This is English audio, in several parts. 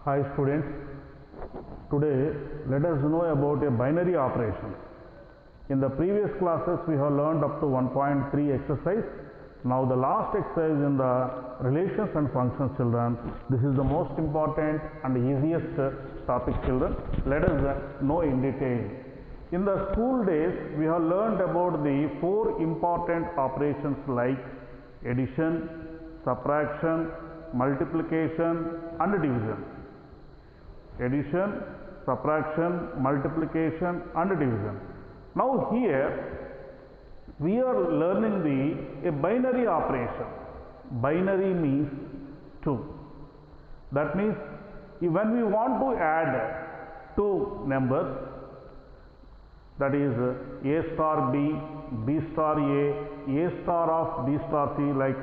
Hi students, today let us know about a binary operation. In the previous classes we have learned up to 1.3 exercise. Now the last exercise in the relations and functions, children. This is the most important and easiest topic, children. Let us know in detail. In the school days we have learned about the four important operations like addition, subtraction, multiplication and division. Addition, subtraction, multiplication and division. Now here we are learning a binary operation. Binary means 2. That means when we want to add two numbers, that is A star B, B star A star of B star C, like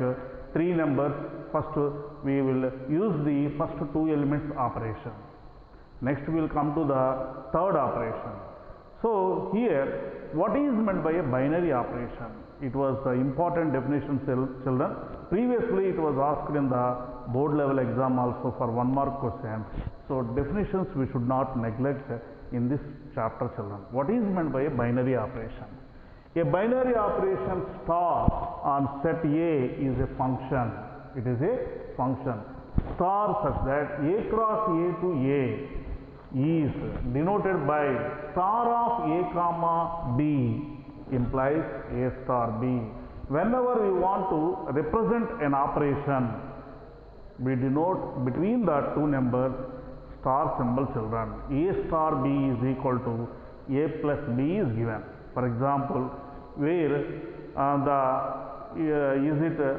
three numbers. First we will use the first two elements operation. Next we will come to the third operation. So here what is meant by a binary operation? It was an important definition, children. Previously it was asked in the board level exam also for 1 mark question. So definitions we should not neglect in this chapter, children. What is meant by a binary operation? A binary operation star on set A is a function. It is a function. Star such that A cross A to A is denoted by star of A comma B implies A star B. Whenever we want to represent an operation, we denote between the two numbers star symbol, children. A star B is equal to A plus B is given. For example, where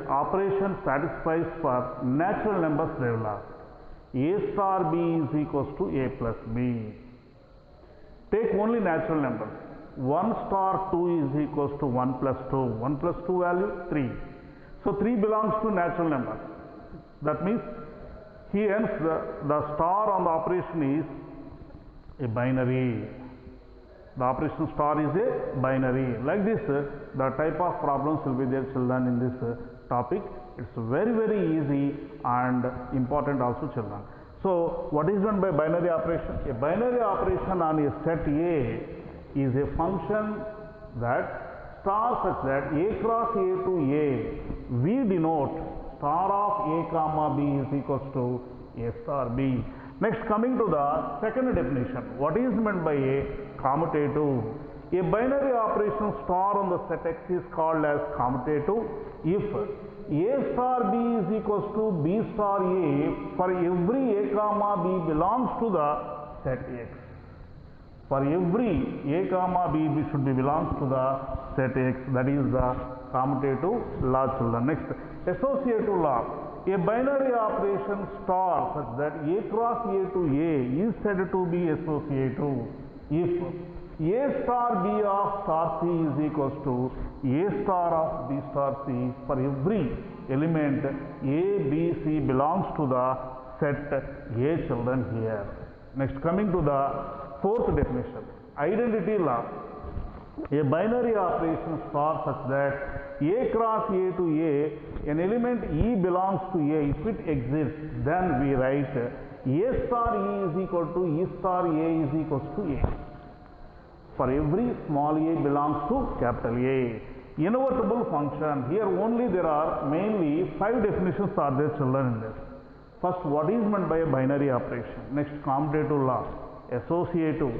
operation satisfies for natural numbers, they will ask. A star B is equals to A plus B. Take only natural numbers. 1 star 2 is equals to 1 plus 2. 1 plus 2 value 3. So 3 belongs to natural numbers. That means hence the star on the operation is a binary. The operation star is a binary. Like this, the type of problems will be there, children, in this topic. It's very easy and important also, children. So what is meant by binary operation? A binary operation on a set A is a function that star such that A cross A to A, we denote star of A comma B is equals to A star B. Next, coming to the second definition. What is meant by a commutative? A binary operation star on the set X is called as commutative if A star B is equals to B star A for every A comma B belongs to the set X. For every A comma B should be belongs to the set X. That is the commutative law, children. Next, associative law. A binary operation star such that A cross A to A is said to be associative if A star B of star C is equals to A star of B star C for every element A, B, C belongs to the set A, children, here. Next, coming to the fourth definition. Identity law. A binary operation star such that A cross A to A, an element E belongs to A. If it exists, then we write A star E is equal to E star A is equals to A. For every small a belongs to capital A. Invertible function. Here only there are mainly 5 definitions are there, children, in this. First, what is meant by a binary operation? Next, commutative law, associative,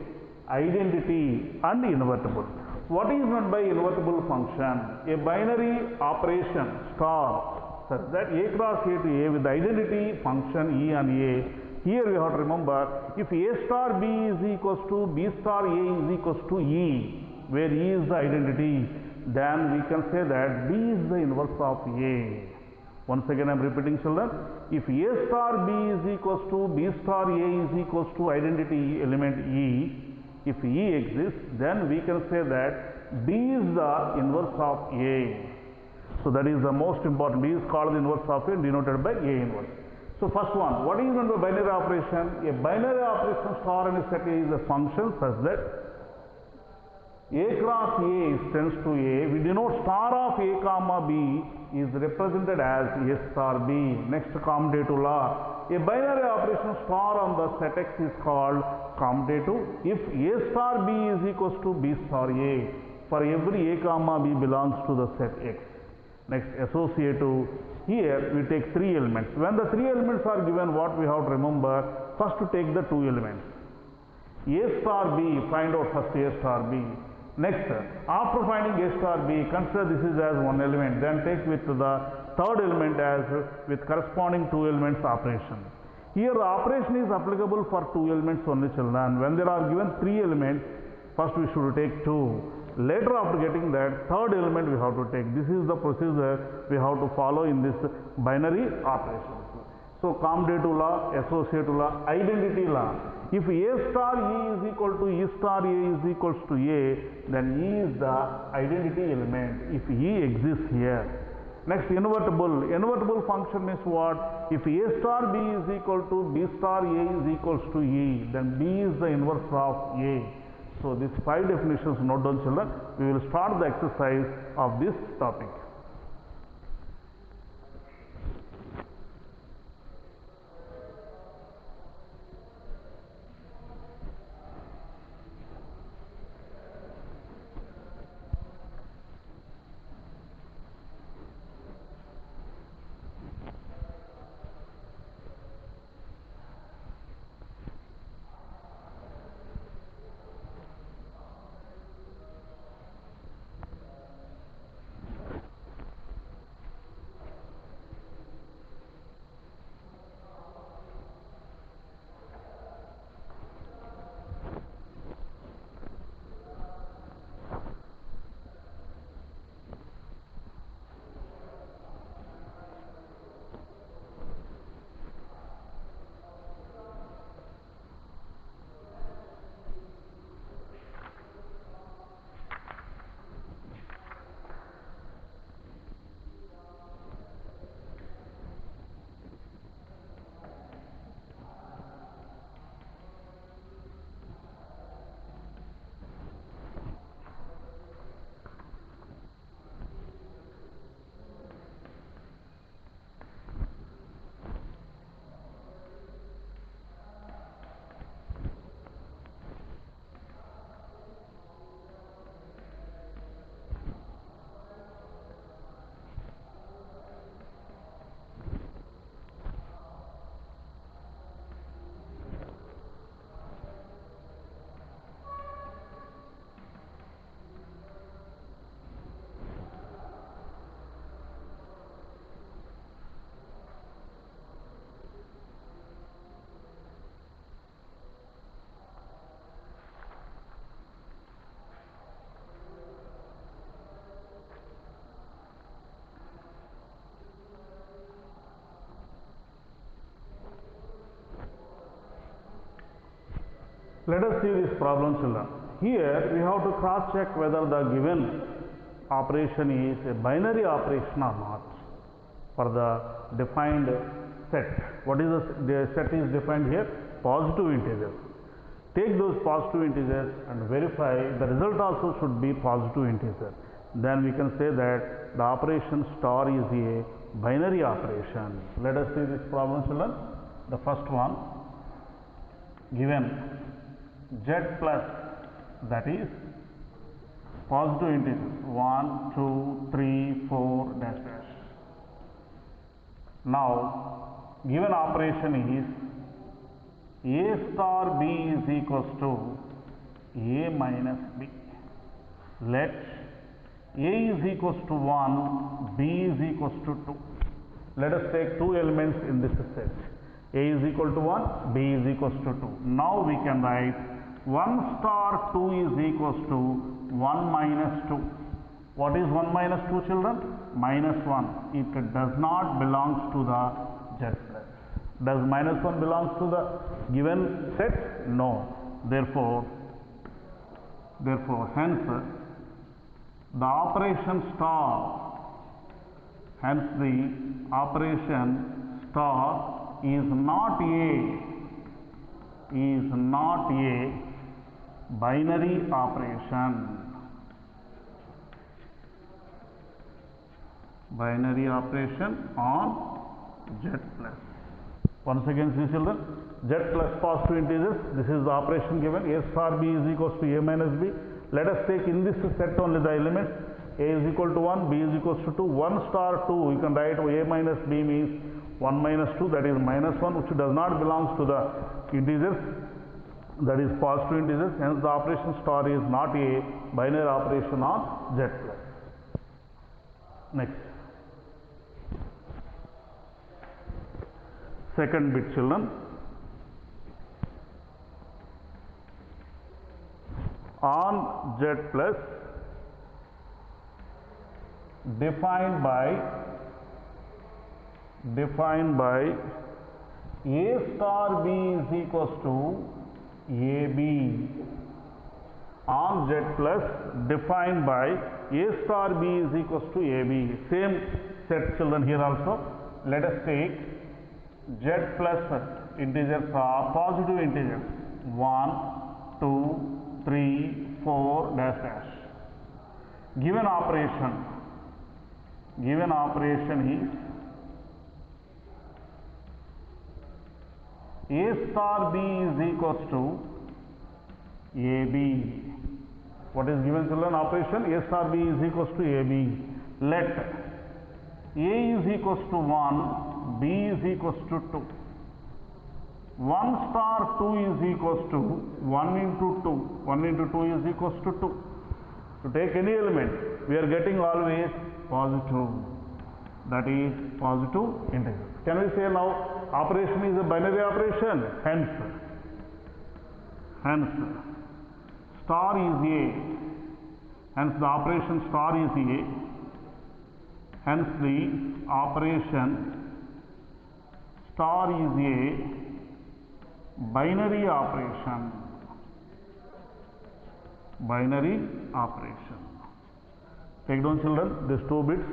identity and invertible. What is meant by invertible function? A binary operation star such that A cross A to A with the identity function E and A. Here we have to remember, if A star B is equals to B star A is equals to E, where E is the identity, then we can say that B is the inverse of A. Once again I am repeating, children. If A star B is equals to B star A is equals to identity element E, if E exists, then we can say that B is the inverse of A. So that is the most important. B is called the inverse of A, denoted by A inverse. So first one, what is meant by binary operation? A binary operation star in a set A is a function such that A cross A tends to A. We denote star of A comma B is represented as A star B. Next, commutative law. A binary operation star on the set X is called commutative if A star B is equals to B star A for every A comma B belongs to the set X. Next, associative. Here we take three elements. When the three elements are given, what we have to remember? First to take the two elements. A star B, find out first A star B. Next, after finding A star B, consider this is as one element. Then take with the third element as with corresponding two elements operation. Here the operation is applicable for two elements only, children. When there are given three elements, first we should take two. Later, after getting that third element, we have to take. This is the procedure we have to follow in this binary operation. So, commutative law, associative law, identity law. If A star E is equal to E star A is equals to A, then E is the identity element if E exists here. Next, invertible. Invertible function means what? If A star B is equal to B star A is equals to E, then B is the inverse of A. So, these five definitions, note down, children. We will start the exercise of this topic. Let us see this problem, children. Here we have to cross check whether the given operation is a binary operation or not for the defined set. What is the set is defined here? Positive integers. Take those positive integers and verify the result also should be positive integer. Then we can say that the operation star is a binary operation. Let us see this problem, children. The first one, given z plus, that is positive integers 1, 2, 3, 4 dash dash. Now given operation is A star B is equals to A minus B. Let A is equals to 1, B is equals to 2. Let us take two elements in this set. A is equal to 1, B is equals to 2. Now we can write 1 star 2 is equals to 1 minus 2. What is 1 minus 2, children? Minus 1. It does not belong to the z plus. Does minus 1 belongs to the given set? No. Therefore, hence the operation star, hence the operation star is not a binary operation. Binary operation on z plus. Once again, see children, z plus positive integers. This is the operation given. A star b is equals to a minus b. Let us take in this set only the elements. A is equal to 1, b is equals to 2. 1 star 2, you can write a minus b means 1 minus 2, that is minus 1, which does not belongs to the integers, that is positive integers. Hence the operation star is not a binary operation on z plus. Next, second bit children. On z plus defined by a star b is equals to ab. On z plus defined by a star b is equals to ab. Same set children here also. Let us take z plus integers are positive integers 1, 2, 3, 4 dash dash. Given operation is a star b is equals to ab. What is given children operation? A star b is equals to ab. Let a is equals to 1, b is equals to 2. 1 star 2 is equals to 1 into 2. 1 into 2 is equals to 2. To take any element, we are getting always positive, that is positive integer. Can we say now operation is a binary operation? Hence star is a, hence the operation star is a, hence the operation star is a binary operation. Take down children these 2 bits.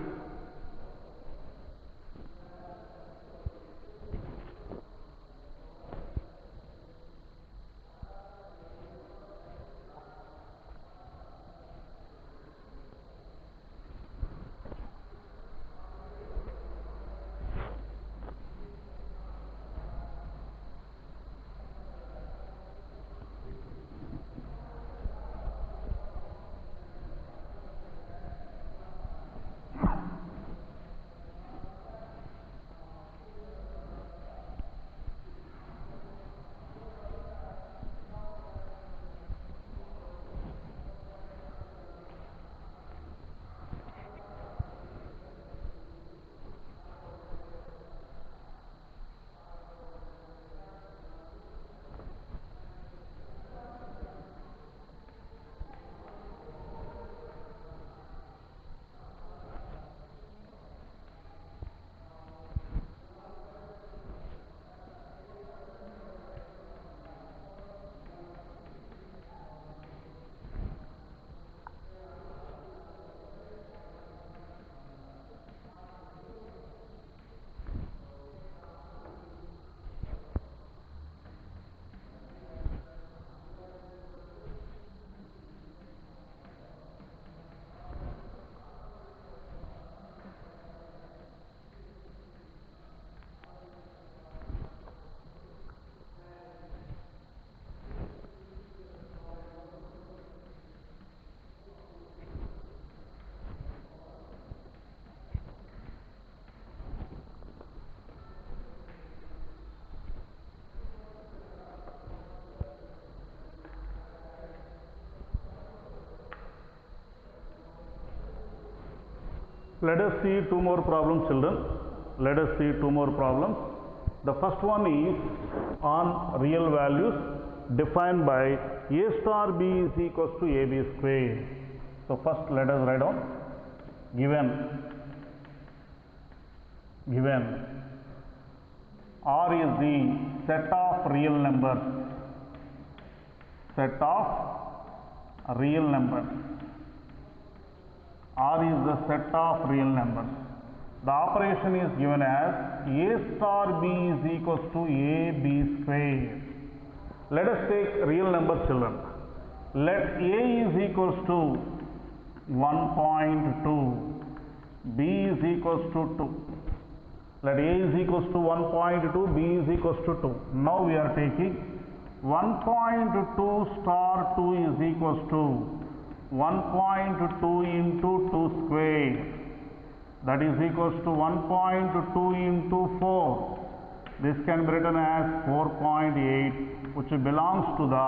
Let us see 2 more problems children. Let us see 2 more problems. The first one is on real values defined by a star b is equals to ab square. So first let us write down given R is the set of real numbers, R is the set of real numbers. The operation is given as a star b is equals to ab square. Let us take real numbers children. Let a is equals to 1.2, b is equals to 2. Let a is equals to 1.2, b is equals to 2. Now we are taking 1.2 star 2 is equals to 1.2 into 2 square. That is equals to 1.2 into 4. This can be written as 4.8, which belongs to the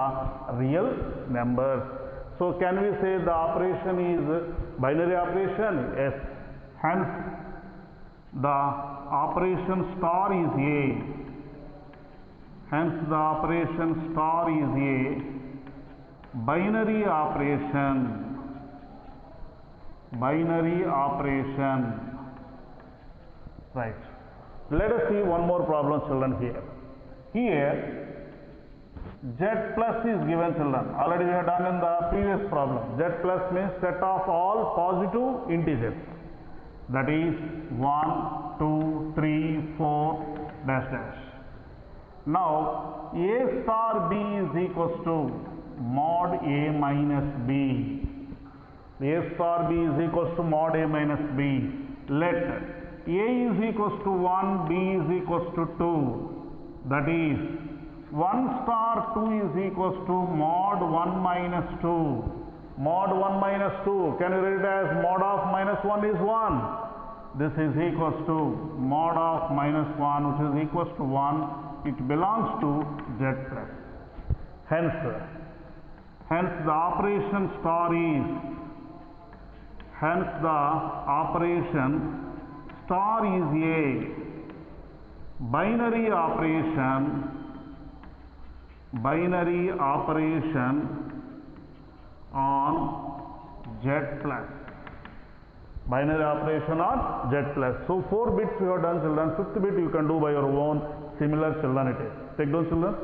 real numbers. So can we say the operation is binary operation? Yes. Hence the operation star is A. Hence the operation star is a binary operation. Binary operation. Right. Let us see one more problem, children, here. Here Z plus is given, children. Already we have done in the previous problem. Z plus means set of all positive integers. That is 1, 2, 3, 4, dash dash. Now A star B is equals to mod A minus B. A star B is equals to mod A minus B. Let A is equals to 1, B is equals to 2. That is 1 star 2 is equals to mod 1 minus 2. Mod 1 minus 2, can you write it as mod of minus 1 is 1. This is equals to mod of minus 1, which is equals to 1. It belongs to Z plus. Hence the operation star is, hence the operation star is a binary operation on Z plus. Binary operation on Z plus. So 4 bits we have done, children. 5th bit you can do by your own. Similar, children, it is. Take those, children.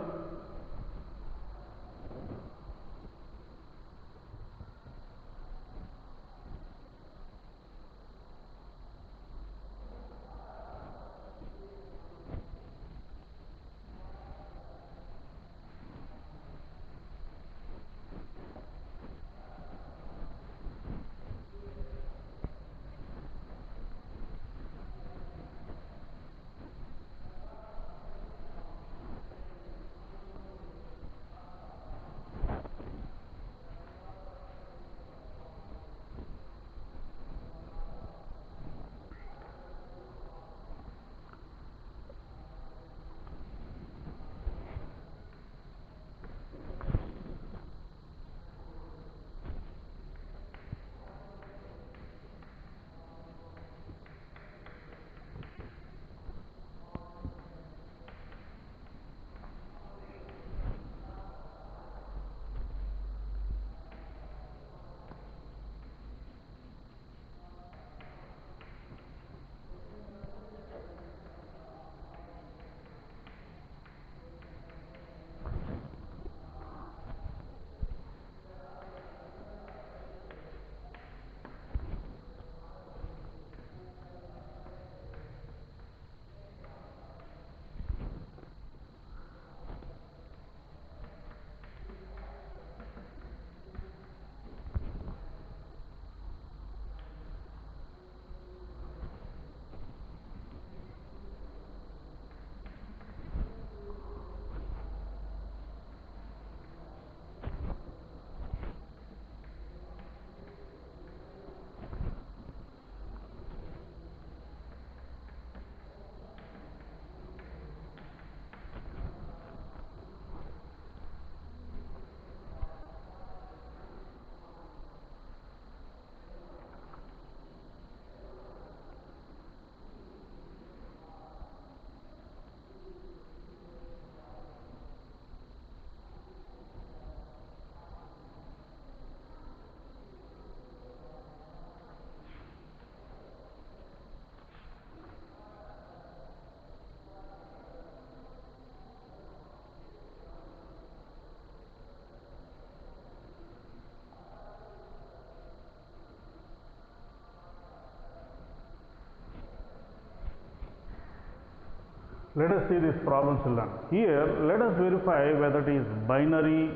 Let us see this problem, children. Here, let us verify whether it is binary,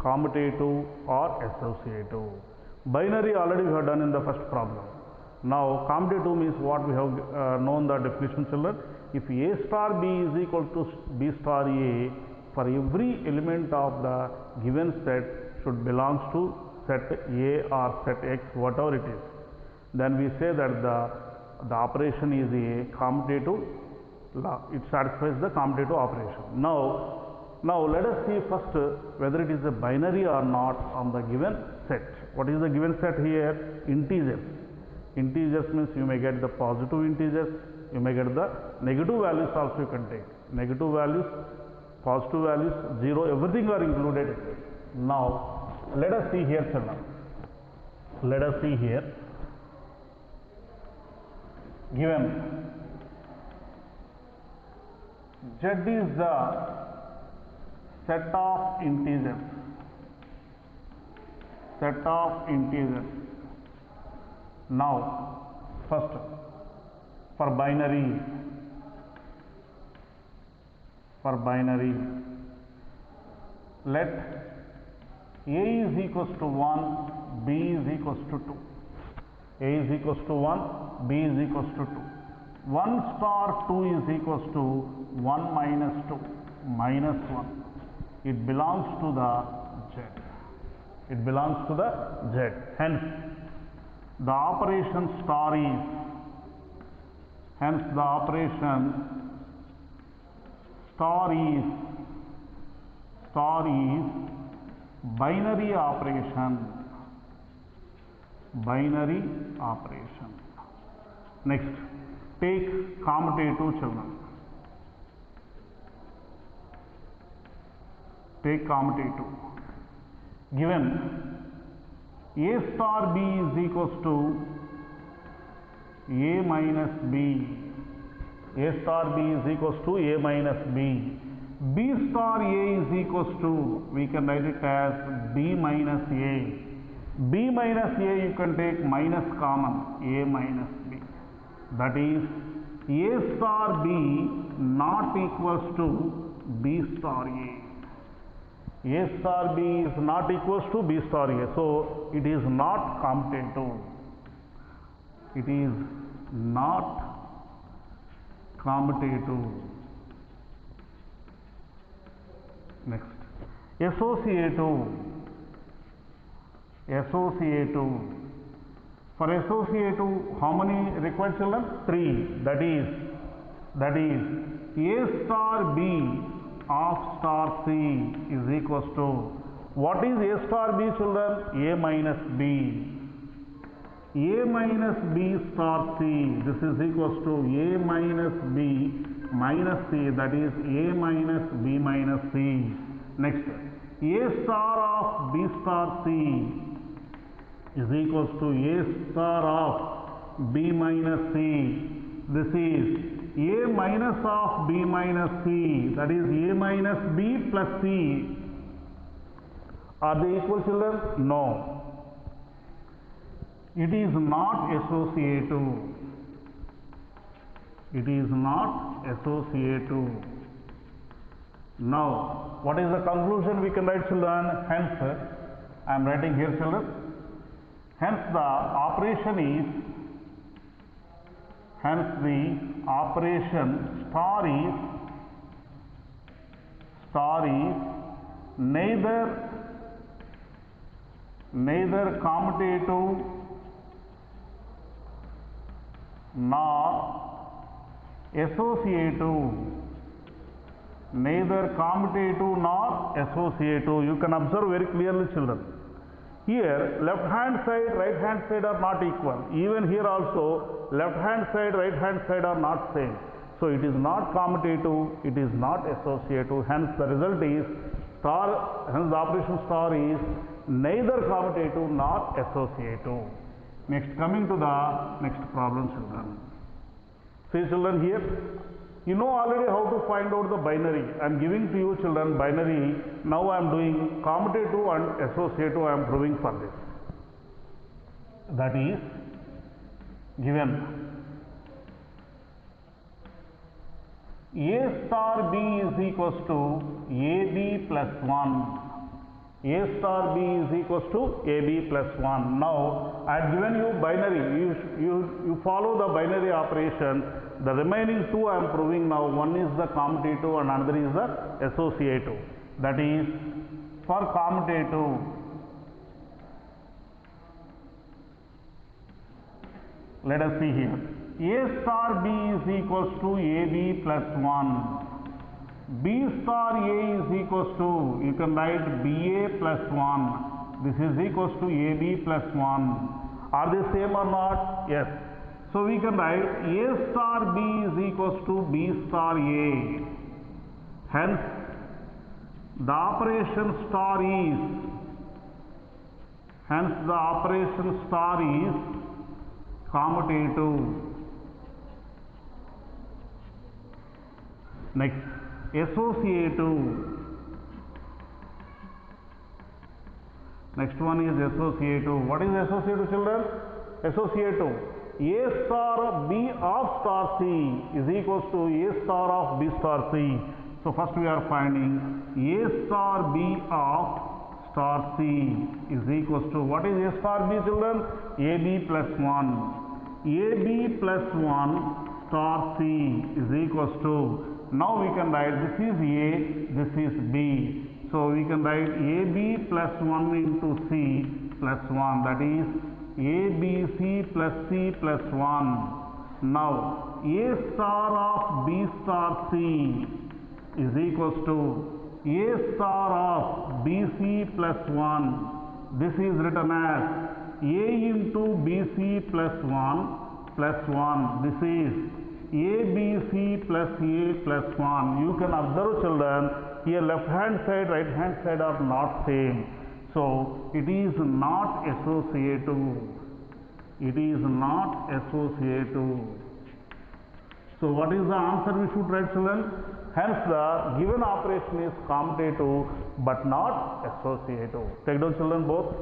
commutative or associative. Binary already we have done in the first problem. Now commutative means what we have known the definition, children. If A star B is equal to B star A, for every element of the given set should belongs to set A or set X, whatever it is, then we say that the operation is a commutative law. It satisfies the commutative operation. Now let us see first whether it is a binary or not on the given set. What is the given set here? Integers. Integers means you may get the positive integers, you may get the negative values also you can take. Negative values, positive values, 0, everything are included. Now let us see here, children. Let us see here. Given Z is the set of integers. Set of integers. Now, first, for binary, let A is equals to 1, B is equals to 2. A is equals to 1, B is equals to 2. 1 star 2 is equals to 1 minus 2, minus 1. It belongs to the Z. It belongs to the Z. Hence, the operation star is, binary operation. Binary operation. Next, take commutative, children. Take commutative. Given A star B is equals to A minus B. A star B is equals to A minus B. B star A is equals to, we can write it as B minus A. B minus A you can take minus common, A minus B. That is A star B not equals to B star A. A star B is not equals to B star A. So it is not commutative. It is not commutative. Next, associative. For associative, how many required, children? 3. That is A star B of star C is equals to, what is A star B, children? A minus B. A minus B star C, this is equals to A minus B minus C, that is A minus B minus C. Next, A star of B star C is equals to A star of B minus C. This is A minus of B minus C, that is A minus B plus C. Are they equal, children? No. It is not associative. It is not associative. Now, what is the conclusion we can write, children? Hence, I am writing here, children. Hence, the operation star is neither commutative nor associative. Neither commutative nor associative. You can observe very clearly, children. Here, left hand side, right hand side are not equal. Even here also, left hand side, right hand side are not same. So it is not commutative, it is not associative. Hence the result is star, hence the operation star is neither commutative nor associative. Next, coming to the next problem, children. See, children, here you know already how to find out the binary. I am giving to you, children, binary. Now I am doing commutative and associative. I am proving for this. That is given A star B is equals to AB plus 1. A star B is equals to AB plus 1. Now I had given you binary, you follow the binary operation. The remaining two I am proving now. One is the commutative and another is the associative. That is, for commutative, let us see here. A star B is equals to AB plus 1. B star A is equals to, you can write BA plus 1. This is equals to AB plus 1. Are they same or not? Yes. So we can write A star B is equals to B star A. Hence, the operation star is, commutative. Next, associative. Next one is associative. What is associative, children? Associative. A star of B of star C is equals to A star of B star C. So first we are finding A star B of star C is equals to, what is A star B, children? AB plus 1. AB plus 1 star C is equals to, now we can write this is A, this is B. So we can write AB plus 1 into C plus 1, that is ABC plus C plus 1. Now A star of B star C is equals to A star of BC plus 1. This is written as A into BC plus 1 plus 1. This is ABC plus A plus 1. You can observe, children, here left hand side, right hand side are not same. So it is not associative. It is not associative. So what is the answer we should write, children? Hence the given operation is commutative but not associative. Take down, children, both.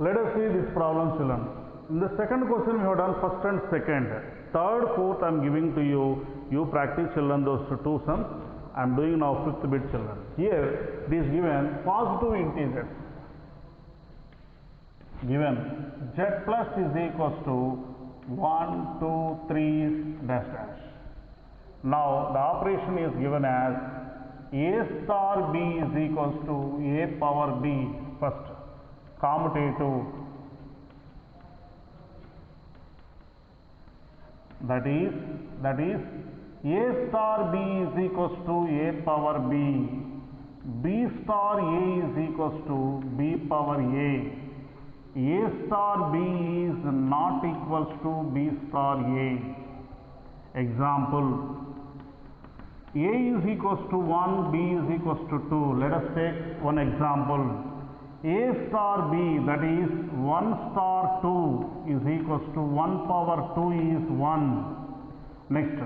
Let us see this problem, children. In the second question we have done first and second. Third, fourth I am giving to you. You practice, children, those two sums. I am doing now fifth bit, children. Here it is given positive integers. Given z plus is equals to 1, 2, 3 dash dash. Now the operation is given as A star B is equals to A power B. First, commutative, that is A star B is equals to A power B. B star A is equals to B power A. A star B is not equals to B star A. Example, A is equals to 1, B is equals to 2. Let us take one example. A star B, that is 1 star 2 is equals to 1 power 2 is 1. Next,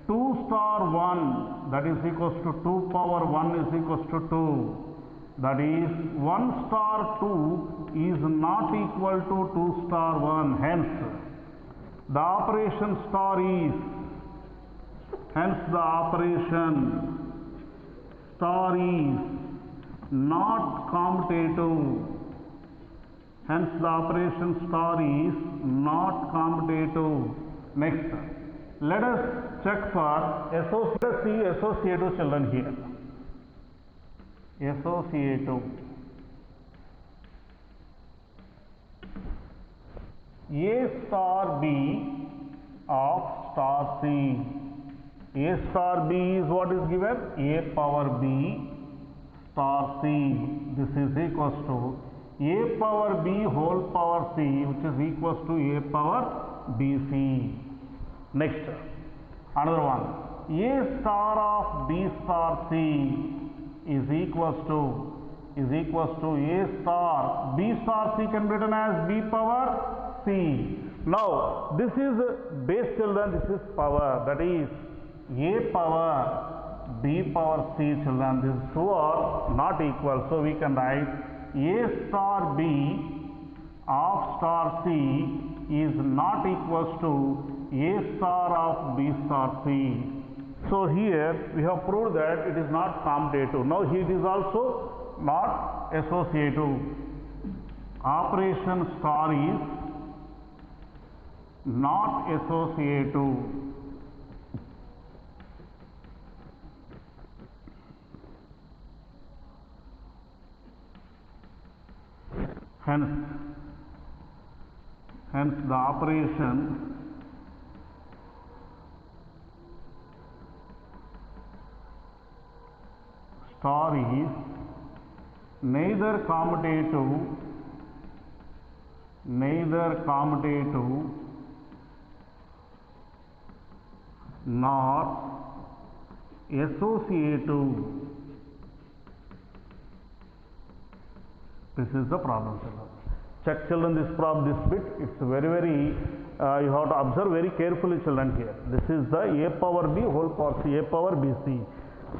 2 star 1, that is equals to 2 power 1 is equals to 2. That is 1 star 2 is not equal to 2 star 1. Hence, the operation star is, hence the operation star is not commutative. Hence the operation star is not commutative. Next, let us check for associative children here. Associative. A star B of star C. A star B is what is given? A power B star C. This is equals to A power B whole power C, which is equals to A power BC. Next, another one. A star of B star C is equals to A star B star C can be written as B power C. Now this is base children, this is power, that is A power B power C children. These two are not equal, so we can write A star B of star C is not equals to A star of B star C. So here we have proved that it is not commutative. Now it is also not associative. Operation star is not associative. Hence the operation star is neither commutative nor associative. This is the problem, children. Check, children, this bit. It's very you have to observe very carefully, children. Here, this is the A power B whole power C, A power BC.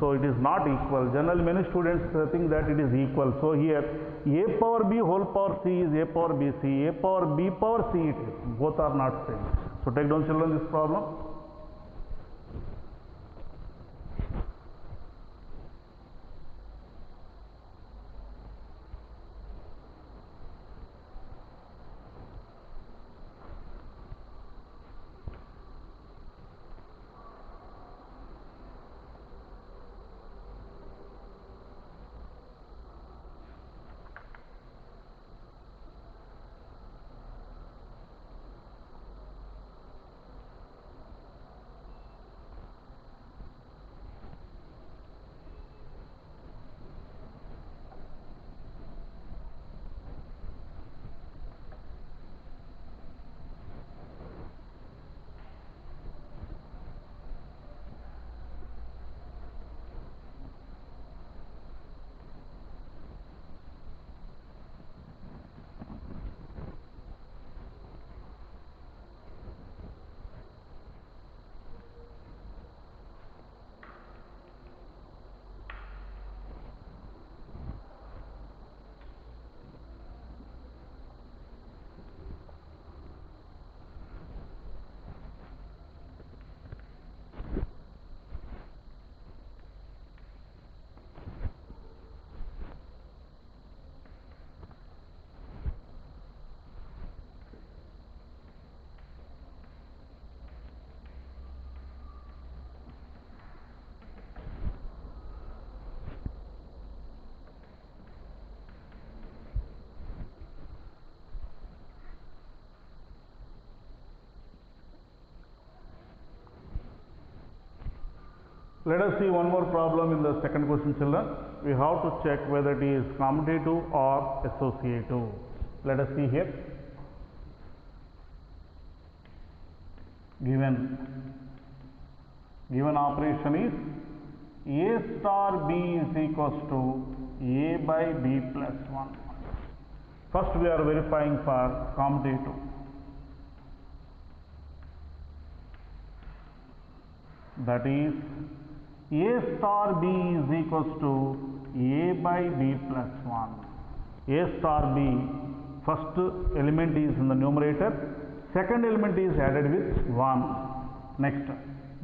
So it is not equal. Generally, many students think that it is equal. So here, A power B whole power C is A power BC, A power B power C it is. Both are not same. So take down, children, this problem. Let us see one more problem in the second question, children. We have to check whether it is commutative or associative. Let us see here. Given operation is A star B is equals to A by B plus 1. First we are verifying for commutative. That is A star B is equals to a by b plus 1. A star b, first element is in the numerator, second element is added with 1. Next,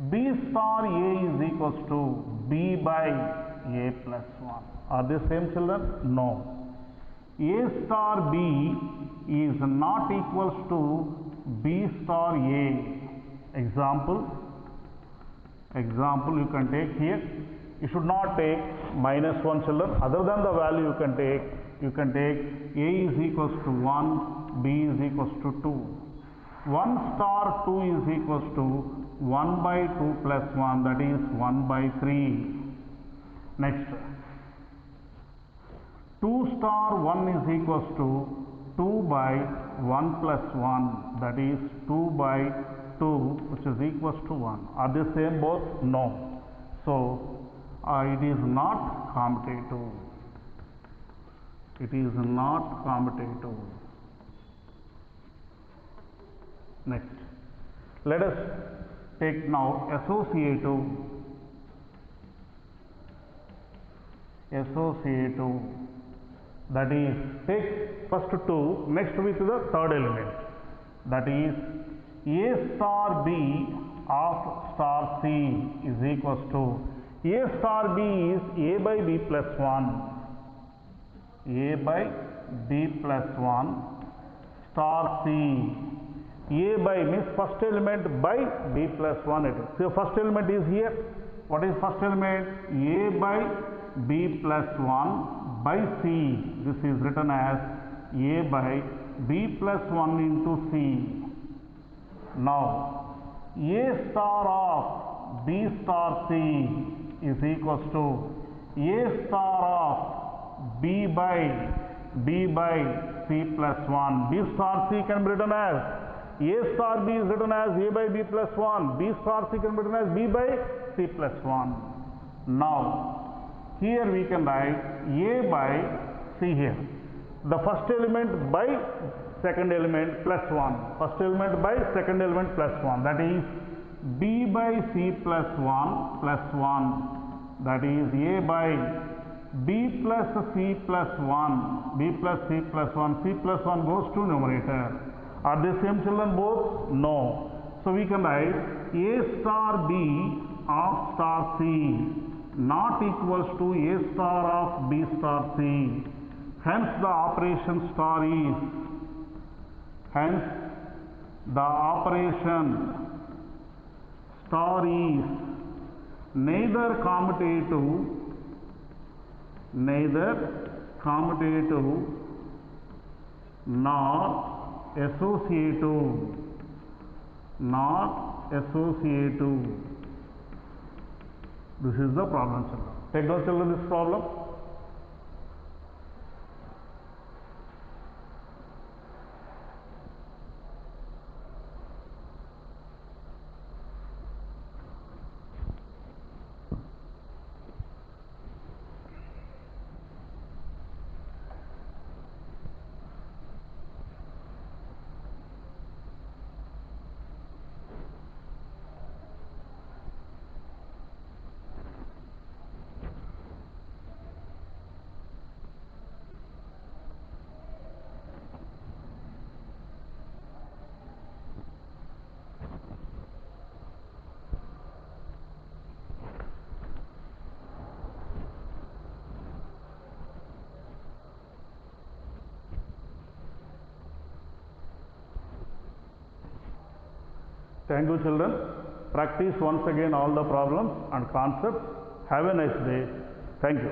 b star a is equals to b by a plus 1. Are they same, children? No. A star b is not equals to b star a. Example you can take here. You should not take -1, children. Other than the value you can take a is equals to 1, b is equals to 2. 1 star 2 is equals to 1 by 2 plus 1, that is 1 by 3. Next, 2 star 1 is equals to 2 by 1 plus 1, that is 2 by 2, which is equals to 1. Are they same both? No. So, it is not commutative. It is not commutative. Next, let us take now associative. That is, take first 2, next with the third element. That is, a star b of star c is equals to, a star b is a by b plus 1. A by b plus 1 star c. A by means first element by b plus 1 it is. So, first element is here. What is first element? A by b plus 1 by c. This is written as a by b plus 1 into c. Now, a star of b star c is equals to a star of b by c plus 1. B star c can be written as a star b is written as a by b plus 1. B star c can be written as b by c plus 1. Now, here we can write a by c here. The first element by second element plus 1. First element by second element plus 1. That is b by c plus 1 plus 1. That is a by b plus c plus 1. B plus c plus 1. C plus 1 goes to numerator. Are they same, children, both? No. So, we can write a star b of star c not equals to a star of b star c. Hence, the operation star is, neither commutative nor associative. This is the problem, children. Take down, children, this problem. Thank you, children. Practice once again all the problems and concepts. Have a nice day. Thank you.